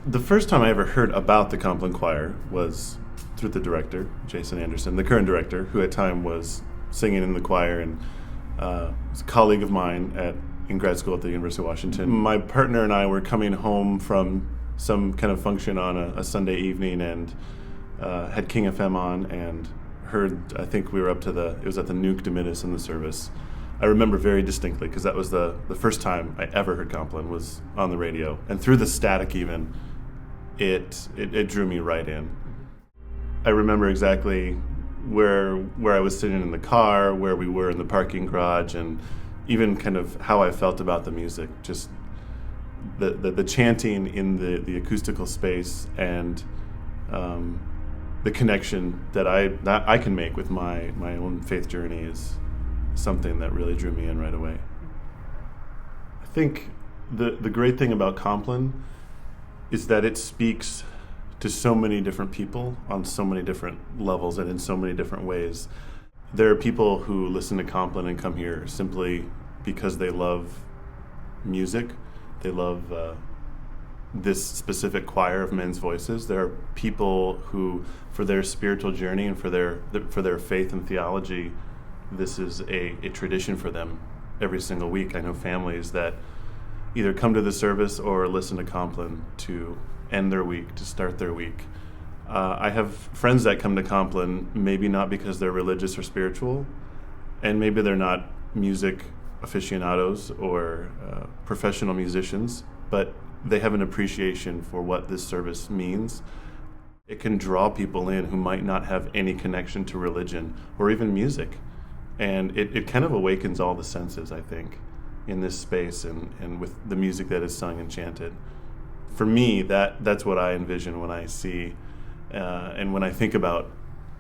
The first time I ever heard about the Compline Choir was through the director, Jason Anderson, the current director, who at time was singing in the choir and was a colleague of mine in grad school at the University of Washington. My partner and I were coming home from some kind of function on a Sunday evening and had King FM on and heard, I think we were it was at the Nuke Dominis in the service. I remember very distinctly because that was the first time I ever heard Compline was on the radio. And through the static even, it drew me right in. I remember exactly where I was sitting in the car, where we were in the parking garage, and even kind of how I felt about the music. Just the chanting in the acoustical space and the connection that I can make with my own faith journey is something that really drew me in right away. I think the great thing about Compline is that it speaks to so many different people on so many different levels and in so many different ways. There are people who listen to Compline and come here simply because they love music. They love this specific choir of men's voices. There are people who, for their spiritual journey and for their faith and theology, this is a tradition for them every single week. I know families that either come to the service or listen to Compline to end their week, to start their week. I have friends that come to Compline maybe not because they're religious or spiritual, and maybe they're not music aficionados or professional musicians, but they have an appreciation for what this service means. It can draw people in who might not have any connection to religion or even music. And it kind of awakens all the senses, I think, in this space and with the music that is sung and chanted. For me, that's what I envision when I see and when I think about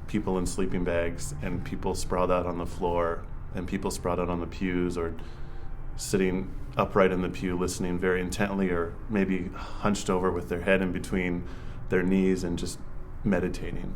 people in sleeping bags and people sprawled out on the floor and people sprawled out on the pews or sitting upright in the pew listening very intently or maybe hunched over with their head in between their knees and just meditating.